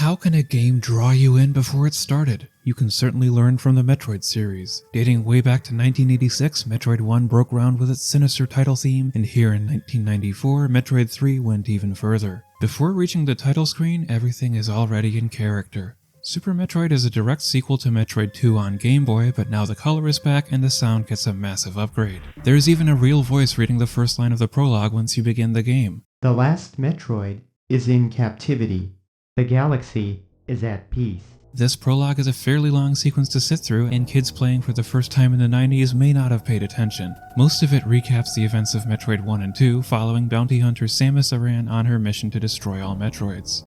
How can a game draw you in before it started? You can certainly learn from the Metroid series. Dating way back to 1986, Metroid 1 broke ground with its sinister title theme, and here in 1994, Metroid 3 went even further. Before reaching the title screen, everything is already in character. Super Metroid is a direct sequel to Metroid 2 on Game Boy, but now the color is back and the sound gets a massive upgrade. There's even a real voice reading the first line of the prologue once you begin the game. The last Metroid is in captivity. The galaxy is at peace. This prologue is a fairly long sequence to sit through, and kids playing for the first time in the 90s may not have paid attention. Most of it recaps the events of Metroid 1 and 2 following bounty hunter Samus Aran on her mission to destroy all Metroids.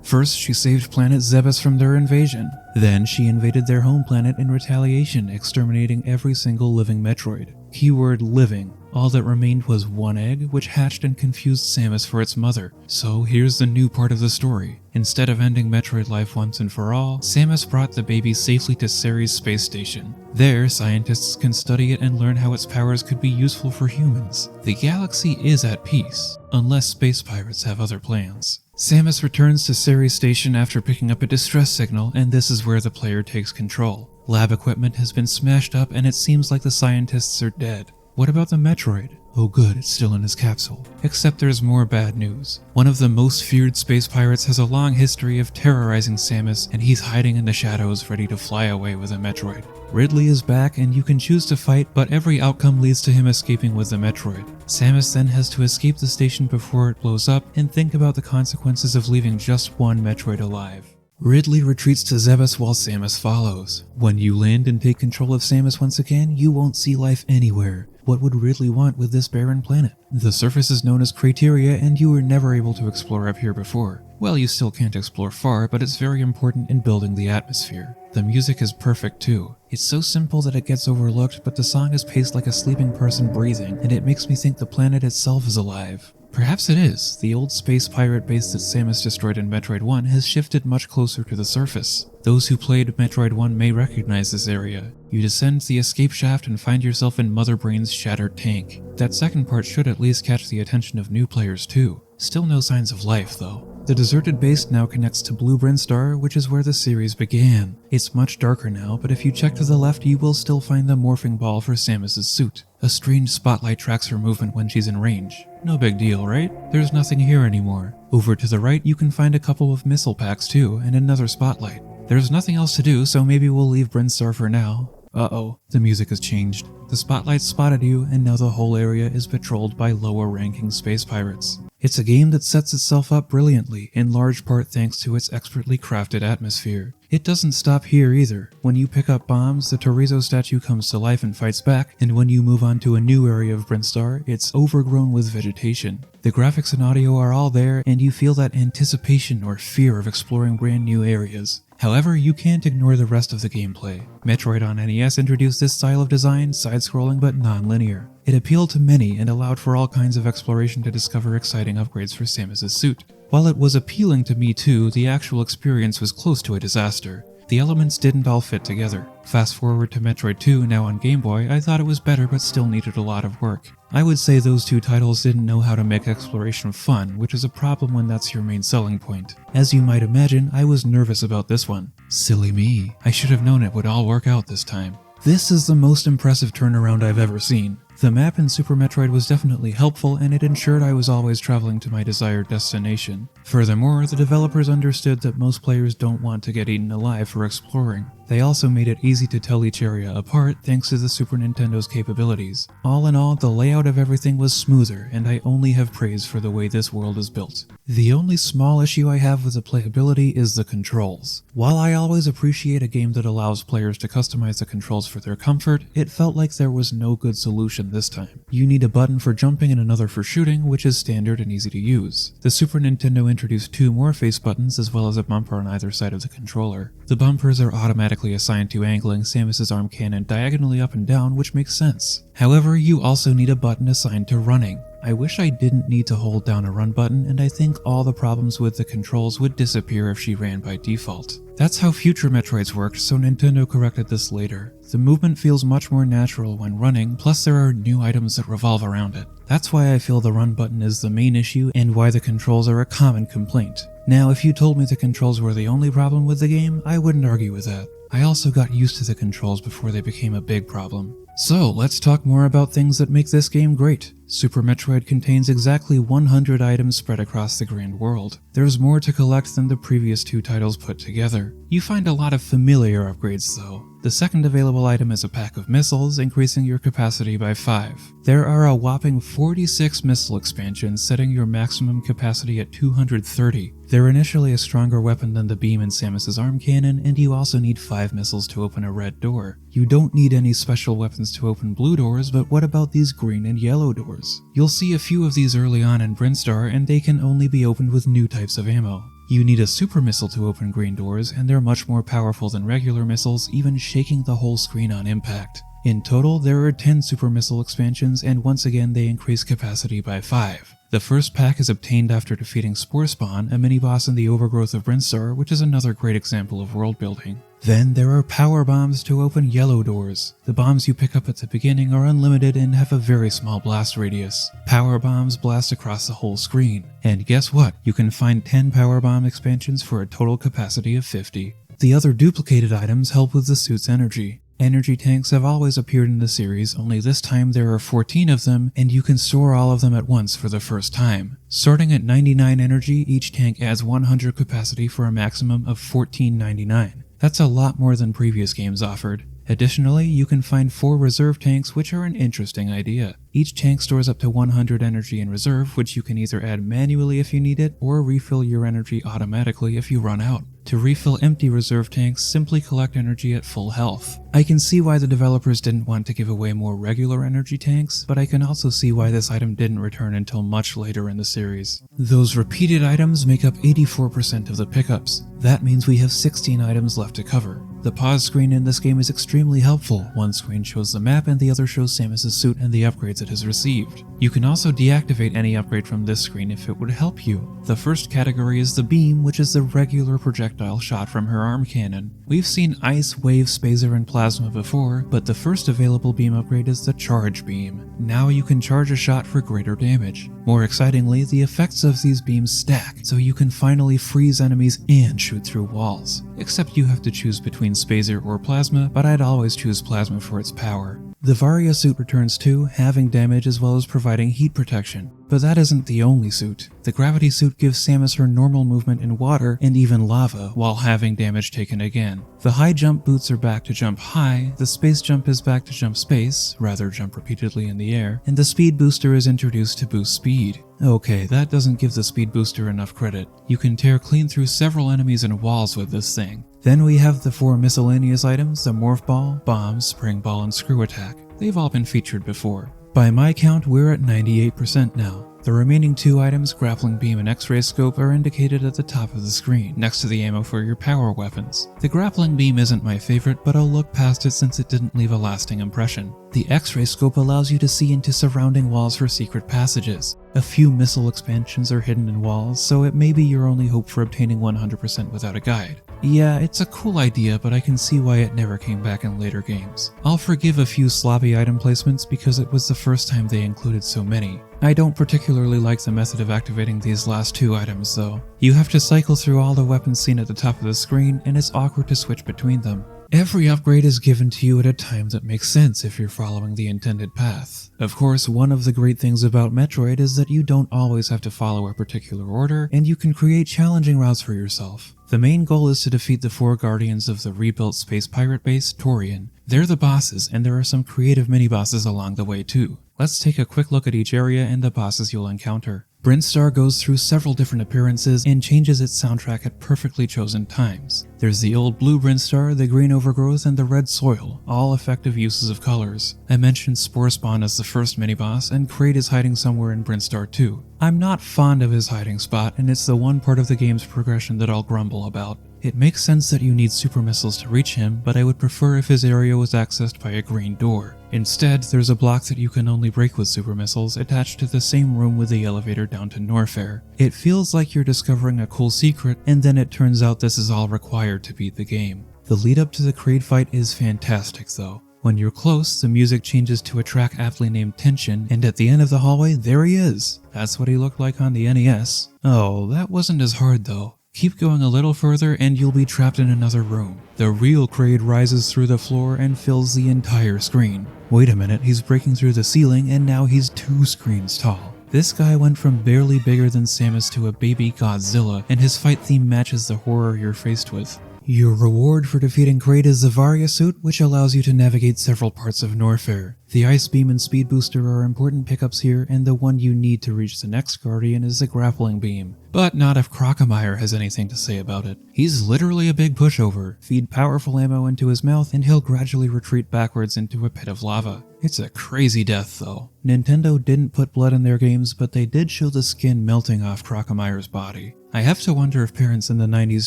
First, she saved planet Zebes from their invasion. Then, she invaded their home planet in retaliation, exterminating every single living Metroid. Keyword living. All that remained was one egg, which hatched and confused Samus for its mother. So here's the new part of the story. Instead of ending Metroid life once and for all, Samus brought the baby safely to Ceres space station. There, scientists can study it and learn how its powers could be useful for humans. The galaxy is at peace, unless space pirates have other plans. Samus returns to Ceres station after picking up a distress signal, and this is where the player takes control. Lab equipment has been smashed up and it seems like the scientists are dead. What about the Metroid? Oh good, it's still in his capsule. Except there's more bad news. One of the most feared space pirates has a long history of terrorizing Samus, and he's hiding in the shadows ready to fly away with a Metroid. Ridley is back and you can choose to fight, but every outcome leads to him escaping with the Metroid. Samus then has to escape the station before it blows up and think about the consequences of leaving just one Metroid alive. Ridley retreats to Zebes while Samus follows. When you land and take control of Samus once again, you won't see life anywhere. What would Ridley want with this barren planet? The surface is known as Crateria, and you were never able to explore up here before. Well, you still can't explore far, but it's very important in building the atmosphere. The music is perfect too. It's so simple that it gets overlooked, but the song is paced like a sleeping person breathing, and it makes me think the planet itself is alive. Perhaps it is. The old space pirate base that Samus destroyed in Metroid 1 has shifted much closer to the surface. Those who played Metroid 1 may recognize this area. You descend the escape shaft and find yourself in Mother Brain's shattered tank. That second part should at least catch the attention of new players too. Still no signs of life though. The deserted base now connects to Blue Brinstar, which is where the series began. It's much darker now, but if you check to the left you will still find the morphing ball for Samus' suit. A strange spotlight tracks her movement when she's in range. No big deal, right? There's nothing here anymore. Over to the right you can find a couple of missile packs too, and another spotlight. There's nothing else to do, so maybe we'll leave Brinstar for now. Uh-oh, the music has changed. The spotlight spotted you, and now the whole area is patrolled by lower-ranking space pirates. It's a game that sets itself up brilliantly, in large part thanks to its expertly crafted atmosphere. It doesn't stop here either. When you pick up bombs, the Torizo statue comes to life and fights back, and when you move on to a new area of Brinstar, it's overgrown with vegetation. The graphics and audio are all there, and you feel that anticipation or fear of exploring brand new areas. However, you can't ignore the rest of the gameplay. Metroid on NES introduced this style of design, side-scrolling but non-linear. It appealed to many and allowed for all kinds of exploration to discover exciting upgrades for Samus' suit. While it was appealing to me too, the actual experience was close to a disaster. The elements didn't all fit together. Fast forward to Metroid 2, now on Game Boy, I thought it was better but still needed a lot of work. I would say those two titles didn't know how to make exploration fun, which is a problem when that's your main selling point. As you might imagine, I was nervous about this one. Silly me. I should have known it would all work out this time. This is the most impressive turnaround I've ever seen. The map in Super Metroid was definitely helpful, and it ensured I was always traveling to my desired destination. Furthermore, the developers understood that most players don't want to get eaten alive for exploring. They also made it easy to tell each area apart thanks to the Super Nintendo's capabilities. All in all, the layout of everything was smoother, and I only have praise for the way this world is built. The only small issue I have with the playability is the controls. While I always appreciate a game that allows players to customize the controls for their comfort, it felt like there was no good solution this time. You need a button for jumping and another for shooting, which is standard and easy to use. The Super Nintendo introduced two more face buttons as well as a bumper on either side of the controller. The bumpers are automatically assigned to angling Samus' arm cannon diagonally up and down, which makes sense. However, you also need a button assigned to running. I wish I didn't need to hold down a run button, and I think all the problems with the controls would disappear if she ran by default. That's how future Metroids worked, so Nintendo corrected this later. The movement feels much more natural when running, plus there are new items that revolve around it. That's why I feel the run button is the main issue and why the controls are a common complaint. Now, if you told me the controls were the only problem with the game, I wouldn't argue with that. I also got used to the controls before they became a big problem. So, let's talk more about things that make this game great. Super Metroid contains exactly 100 items spread across the grand world. There's more to collect than the previous two titles put together. You find a lot of familiar upgrades though. The second available item is a pack of missiles, increasing your capacity by 5. There are a whopping 46 missile expansions, setting your maximum capacity at 230. They're initially a stronger weapon than the beam in Samus's arm cannon, and you also need 5 missiles to open a red door. You don't need any special weapons to open blue doors, but what about these green and yellow doors? You'll see a few of these early on in Brinstar, and they can only be opened with new types of ammo. You need a super missile to open green doors, and they're much more powerful than regular missiles, even shaking the whole screen on impact. In total, there are 10 super missile expansions, and once again they increase capacity by 5. The first pack is obtained after defeating Spore Spawn, a mini-boss in the overgrowth of Brinstar, which is another great example of world building. Then there are power bombs to open yellow doors. The bombs you pick up at the beginning are unlimited and have a very small blast radius. Power bombs blast across the whole screen. And guess what? You can find 10 power bomb expansions for a total capacity of 50. The other duplicated items help with the suit's energy. Energy tanks have always appeared in the series, only this time there are 14 of them, and you can store all of them at once for the first time. Starting at 99 energy, each tank adds 100 capacity for a maximum of 1499. That's a lot more than previous games offered. Additionally, you can find 4 reserve tanks, which are an interesting idea. Each tank stores up to 100 energy in reserve, which you can either add manually if you need it, or refill your energy automatically if you run out. To refill empty reserve tanks, simply collect energy at full health. I can see why the developers didn't want to give away more regular energy tanks, but I can also see why this item didn't return until much later in the series. Those repeated items make up 84% of the pickups. That means we have 16 items left to cover. The pause screen in this game is extremely helpful. One screen shows the map and the other shows Samus's suit and the upgrades it has received. You can also deactivate any upgrade from this screen if it would help you. The first category is the beam, which is the regular projectile shot from her arm cannon. We've seen ice, wave, spacer, and plasma before, but the first available beam upgrade is the charge beam. Now you can charge a shot for greater damage. More excitingly, the effects of these beams stack, so you can finally freeze enemies and shoot through walls. Except you have to choose between spacer or plasma, but I'd always choose plasma for its power. The Varia suit returns too, halving damage as well as providing heat protection. But that isn't the only suit. The gravity suit gives Samus her normal movement in water and even lava, while halving damage taken again. The high jump boots are back to jump high, the space jump is back to jump space, rather jump repeatedly in the air, and the speed booster is introduced to boost speed. Okay, that doesn't give the speed booster enough credit. You can tear clean through several enemies and walls with this thing. Then we have the 4 miscellaneous items, the Morph Ball, Bomb, Spring Ball, and Screw Attack. They've all been featured before. By my count, we're at 98% now. The remaining 2 items, Grappling Beam and X-Ray Scope, are indicated at the top of the screen, next to the ammo for your power weapons. The Grappling Beam isn't my favorite, but I'll look past it since it didn't leave a lasting impression. The X-Ray Scope allows you to see into surrounding walls for secret passages. A few missile expansions are hidden in walls, so it may be your only hope for obtaining 100% without a guide. Yeah, it's a cool idea, but I can see why it never came back in later games. I'll forgive a few sloppy item placements because it was the first time they included so many. I don't particularly like the method of activating these last 2 items though. You have to cycle through all the weapons seen at the top of the screen, and it's awkward to switch between them. Every upgrade is given to you at a time that makes sense if you're following the intended path. Of course, one of the great things about Metroid is that you don't always have to follow a particular order, and you can create challenging routes for yourself. The main goal is to defeat the 4 guardians of the rebuilt space pirate base, Torian. They're the bosses, and there are some creative mini-bosses along the way too. Let's take a quick look at each area and the bosses you'll encounter. Brinstar goes through several different appearances and changes its soundtrack at perfectly chosen times. There's the old blue Brinstar, the green overgrowth, and the red soil, all effective uses of colors. I mentioned Spore Spawn as the first mini-boss, and Kraid is hiding somewhere in Brinstar too. I'm not fond of his hiding spot, and it's the one part of the game's progression that I'll grumble about. It makes sense that you need super missiles to reach him, but I would prefer if his area was accessed by a green door. Instead, there's a block that you can only break with super missiles attached to the same room with the elevator down to Norfair. It feels like you're discovering a cool secret, and then it turns out this is all required to beat the game. The lead up to the Kraid fight is fantastic though. When you're close, the music changes to a track aptly named Tension, and at the end of the hallway, there he is. That's what he looked like on the NES. Oh, that wasn't as hard though. Keep going a little further and you'll be trapped in another room. The real Kraid rises through the floor and fills the entire screen. Wait a minute, he's breaking through the ceiling and now he's 2 screens tall. This guy went from barely bigger than Samus to a baby Godzilla, and his fight theme matches the horror you're faced with. Your reward for defeating Kraid is the Varia suit, which allows you to navigate several parts of Norfair. The Ice Beam and Speed Booster are important pickups here, and the one you need to reach the next Guardian is the Grappling Beam. But not if Crocomire has anything to say about it. He's literally a big pushover. Feed powerful ammo into his mouth and he'll gradually retreat backwards into a pit of lava. It's a crazy death though. Nintendo didn't put blood in their games, but they did show the skin melting off Crocomire's body. I have to wonder if parents in the 90s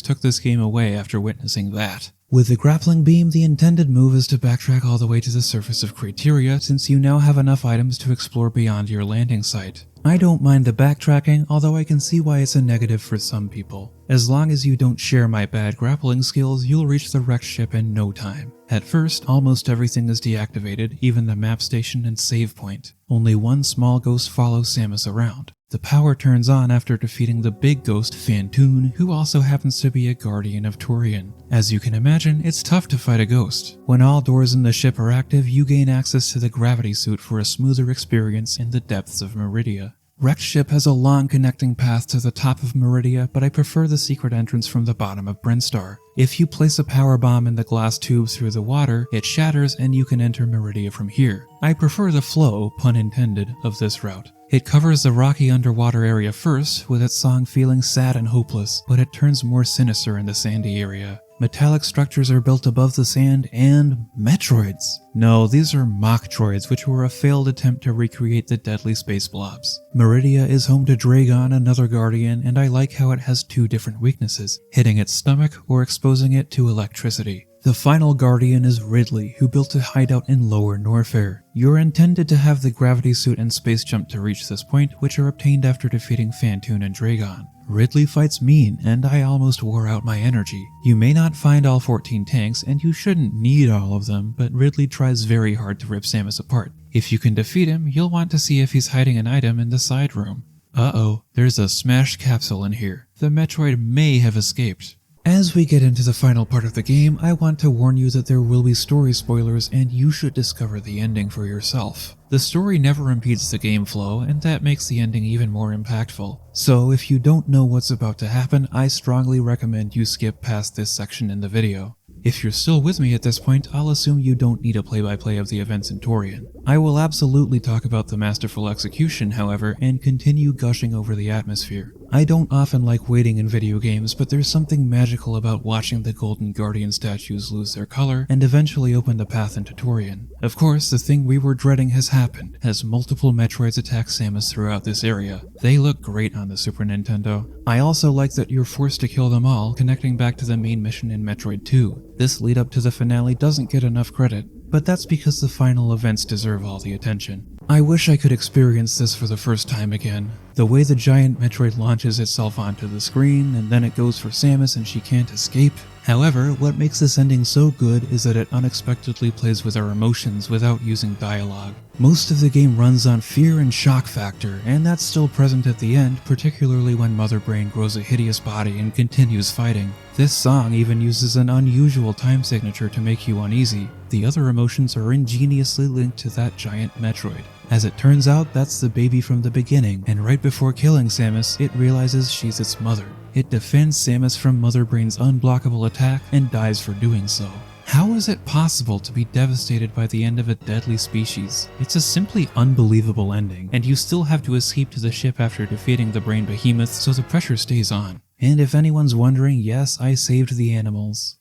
took this game away after witnessing that. With the Grappling Beam, the intended move is to backtrack all the way to the surface of Crateria, since you now have enough items to explore beyond your landing site. I don't mind the backtracking, although I can see why it's a negative for some people. As long as you don't share my bad grappling skills, you'll reach the wrecked ship in no time. At first, almost everything is deactivated, even the map station and save point. Only one small ghost follows Samus around. The power turns on after defeating the big ghost Phantoon, who also happens to be a guardian of Torian. As you can imagine, it's tough to fight a ghost. When all doors in the ship are active, you gain access to the gravity suit for a smoother experience in the depths of Meridia. Wrecked Ship has a long connecting path to the top of Meridia, but I prefer the secret entrance from the bottom of Brinstar. If you place a power bomb in the glass tube through the water, it shatters and you can enter Meridia from here. I prefer the flow, pun intended, of this route. It covers the rocky underwater area first, with its song feeling sad and hopeless, but it turns more sinister in the sandy area. Metallic structures are built above the sand, and Metroids. No, these are mock droids, which were a failed attempt to recreate the deadly space blobs. Meridia is home to Dragon, another guardian, and I like how it has 2 different weaknesses, hitting its stomach or exposing it to electricity. The final guardian is Ridley, who built a hideout in Lower Norfair. You're intended to have the gravity suit and space jump to reach this point, which are obtained after defeating Phantoon and Dragon. Ridley fights mean, and I almost wore out my energy. You may not find all 14 tanks, and you shouldn't need all of them, but Ridley tries very hard to rip Samus apart. If you can defeat him, you'll want to see if he's hiding an item in the side room. Uh-oh, there's a smashed capsule in here. The Metroid may have escaped. As we get into the final part of the game, I want to warn you that there will be story spoilers and you should discover the ending for yourself. The story never impedes the game flow, and that makes the ending even more impactful. So if you don't know what's about to happen, I strongly recommend you skip past this section in the video. If you're still with me at this point, I'll assume you don't need a play-by-play of the events in Torian. I will absolutely talk about the masterful execution, however, and continue gushing over the atmosphere. I don't often like waiting in video games, but there's something magical about watching the Golden Guardian statues lose their color and eventually open the path into Torian. Of course, the thing we were dreading has happened, as multiple Metroids attack Samus throughout this area. They look great on the Super Nintendo. I also like that you're forced to kill them all, connecting back to the main mission in Metroid 2. This lead up to the finale doesn't get enough credit, but that's because the final events deserve all the attention. I wish I could experience this for the first time again. The way the giant Metroid launches itself onto the screen, and then it goes for Samus and she can't escape. However, what makes this ending so good is that it unexpectedly plays with our emotions without using dialogue. Most of the game runs on fear and shock factor, and that's still present at the end, particularly when Mother Brain grows a hideous body and continues fighting. This song even uses an unusual time signature to make you uneasy. The other emotions are ingeniously linked to that giant Metroid. As it turns out, that's the baby from the beginning, and right before killing Samus, it realizes she's its mother. It defends Samus from Mother Brain's unblockable attack and dies for doing so. How is it possible to be devastated by the end of a deadly species? It's a simply unbelievable ending, and you still have to escape to the ship after defeating the Brain Behemoth, so the pressure stays on. And if anyone's wondering, yes, I saved the animals.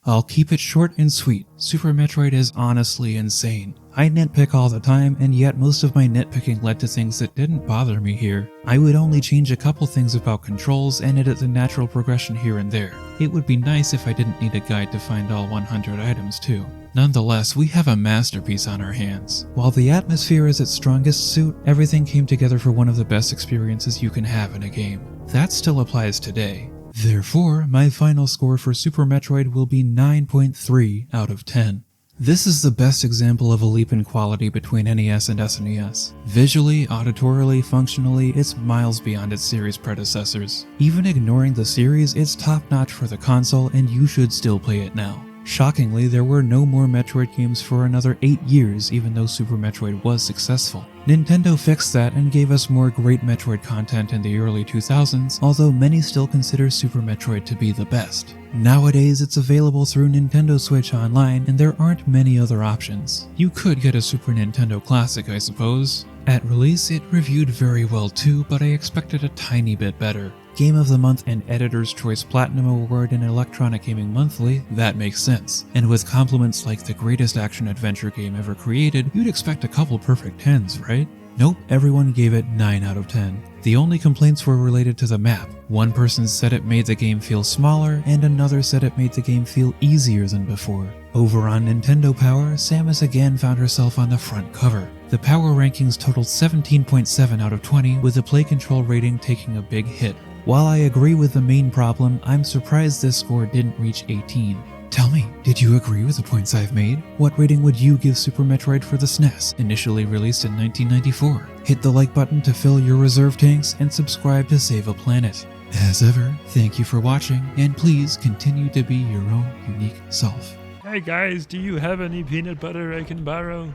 I'll keep it short and sweet. Super Metroid is honestly insane. I nitpick all the time, and yet most of my nitpicking led to things that didn't bother me here. I would only change a couple things about controls and edit the natural progression here and there. It would be nice if I didn't need a guide to find all 100 items too. Nonetheless, we have a masterpiece on our hands. While the atmosphere is its strongest suit, everything came together for one of the best experiences you can have in a game. That still applies today. Therefore, my final score for Super Metroid will be 9.3 out of 10. This is the best example of a leap in quality between NES and SNES. Visually, auditorily, functionally, it's miles beyond its series predecessors. Even ignoring the series, it's top-notch for the console and you should still play it now. Shockingly, there were no more Metroid games for another 8 years, even though Super Metroid was successful. Nintendo fixed that and gave us more great Metroid content in the early 2000s, although many still consider Super Metroid to be the best. Nowadays, it's available through Nintendo Switch Online, and there aren't many other options. You could get a Super Nintendo Classic, I suppose. At release, it reviewed very well too, but I expected a tiny bit better. Game of the Month and Editor's Choice Platinum Award in Electronic Gaming Monthly, that makes sense. And with compliments like the greatest action-adventure game ever created, you'd expect a couple perfect 10s, right? Nope, everyone gave it 9 out of 10. The only complaints were related to the map. One person said it made the game feel smaller, and another said it made the game feel easier than before. Over on Nintendo Power, Samus again found herself on the front cover. The Power rankings totaled 17.7 out of 20, with the play control rating taking a big hit. While I agree with the main problem, I'm surprised this score didn't reach 18. Tell me, did you agree with the points I've made? What rating would you give Super Metroid for the SNES, initially released in 1994? Hit the like button to fill your reserve tanks and subscribe to Save a Planet. As ever, thank you for watching, and please continue to be your own unique self. Hey guys, do you have any peanut butter I can borrow?